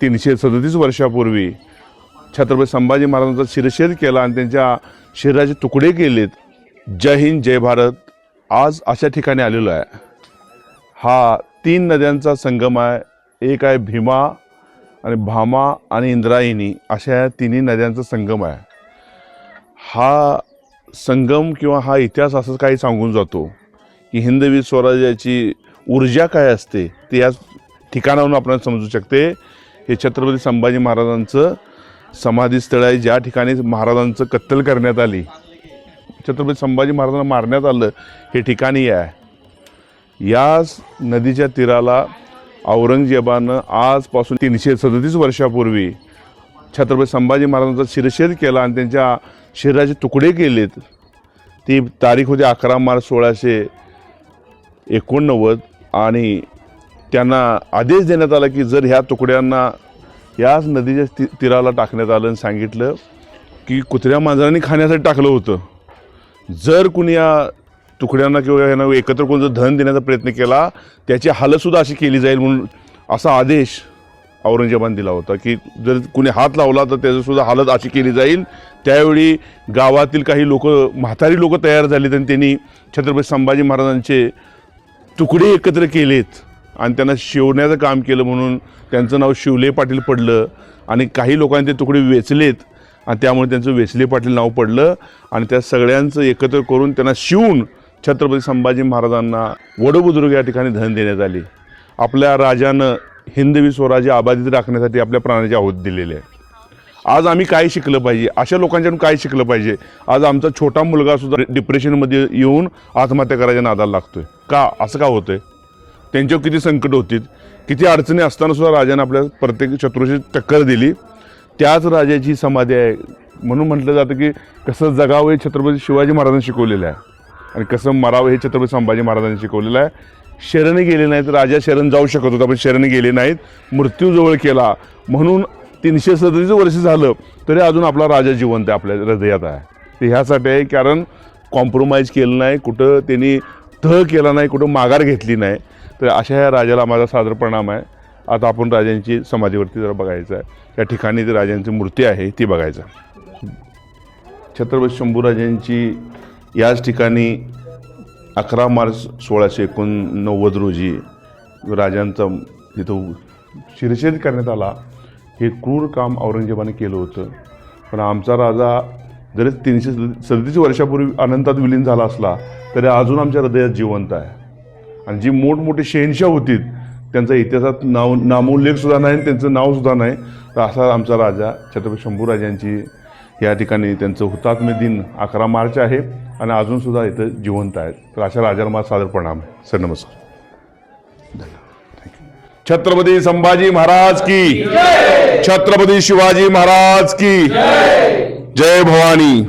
337 वर्षापूर्वी छत्रपती संभाजी महाराजांचा शिरच्छेद केला आणि त्यांच्या शरीराचे तुकडे केलेत। जय हिंद जय भारत। आज अशा ठिकाणी आलेलो आहे। हा 3 नद्यांचा संगम आहे। एक आहे भीमा आणि भामा आणि इंद्रायणी अशा 3 नद्यांचा संगम आहे। हा संगम किंवा हा इतिहास असं काही सांगून जातो की हिंदवी स्वराज्याची ऊर्जा काय असते ते या ठिकाणावरून आपल्याला समजू शकते। हे छत्रपती संभाजी महाराजांचं समाधीस्थळ आहे, ज्या ठिकाणी महाराजांचं कत्तल करण्यात आली, छत्रपती संभाजी महाराजांना मारण्यात आलं, हे ठिकाणी आहे। याच नदीच्या तीराला औरंगजेबानं आजपासून 337 वर्षापूर्वी छत्रपती संभाजी महाराजांचा शिरच्छेद केला आणि त्यांच्या शरीराचे तुकडे केलेत। ती तारीख होती 11 मार्च 1689 आणि त्यांना आदेश देण्यात आला की जर ह्या तुकड्यांना याच नदीच्या तीराला टाकण्यात आलं आणि सांगितलं की कुत्र्या मांजरांनी खाण्यासाठी टाकलं होतं। जर कुणी या तुकड्यांना किंवा यांना एकत्र कोण जर धन देण्याचा प्रयत्न केला त्याची हालतसुद्धा अशी केली जाईल म्हणून असा आदेश औरंगजेबाने दिला होता की जर कुणी हात लावला तर त्याचंसुद्धा हालत अशी केली जाईल। त्यावेळी गावातील काही लोक, म्हातारी लोक तयार झालीत आणि त्यांनी छत्रपती संभाजी महाराजांचे तुकडे एकत्र केलेत आणि त्यांना शिवण्याचं काम केलं म्हणून त्यांचं नाव शिवले पाटील पडलं आणि काही लोकांनी ते तुकडे वेचलेत आणि त्यामुळे त्यांचं वेचले पाटील नाव पडलं आणि त्या सगळ्यांचं एकत्र करून त्यांना शिवून छत्रपती संभाजी महाराजांना वडोबुद्रुक या ठिकाणी धन देण्यात आली। आपल्या राजानं हिंदवी स्वराज्य अबाधित राखण्यासाठी आपल्या प्राणाची आहुती दिलेली आहे। आज आम्ही काय शिकलं पाहिजे, अशा लोकांच्याकडून काय शिकलं पाहिजे? आज आमचा छोटा मुलगासुद्धा डिप्रेशनमध्ये येऊन आत्महत्या करायच्या नादाला लागतोय का? असं का होतंय? त्यांच्यावर किती संकट होती, किती अडचणी असतानासुद्धा राजाने आपल्या प्रत्येक शत्रूची टक्कर दिली। त्याच राजाची समाधी आहे म्हणून म्हटलं जातं की कसं जगावं हे छत्रपती शिवाजी महाराजांनी शिकवलेलं आहे आणि कसं मरावं हे छत्रपती संभाजी महाराजांनी शिकवलेलं आहे। शरणी गेले नाहीत, राजा शरण जाऊ शकत होता पण शरणी गेले नाहीत, मृत्यूजवळ केला म्हणून 337 वर्ष झालं तरी अजून आपला राजा जिवंत आहे, आपल्या हृदयात आहे। ते ह्यासाठी आहे कारण कॉम्प्रोमाइज केलं नाही, कुठं त्यांनी तह केला नाही, कुठं माघार घेतली नाही। तर अशा ह्या राजाला माझा सादर प्रणाम आहे। आता आपण राजांची समाधीवरती जरा बघायचं आहे, त्या ठिकाणी ती राजांची मूर्ती आहे ती बघायचं। छत्रपती शंभूराजांची याच ठिकाणी 11 मार्च 1689 रोजी राजांचा तिथं शिरच्छेद करण्यात आला। हे क्रूर काम औरंगजेबाने केलं होतं, पण आमचा राजा जरी 337 वर्षापूर्वी अनंतात विलीन झाला असला तरी अजून आमच्या हृदयात जिवंत आहे। आणि जी मोठमोठी शहेनशाह होती त्यांचा इतिहासात नामोल्लेखसुद्धा नाही, त्यांचं नावसुद्धा नाही। तर असा आमचा राजा छत्रपती शंभूराजांची या ठिकाणी त्यांचं हुतात्म्य दिन 11 मार्च आहे आणि अजूनसुद्धा इथं जिवंत आहेत। तर अशा राजाला माझा सादर प्रणाम आहे। सर नमस्कार। छत्रपती संभाजी महाराज की जय, छत्रपती शिवाजी महाराज की जय, जय भवानी।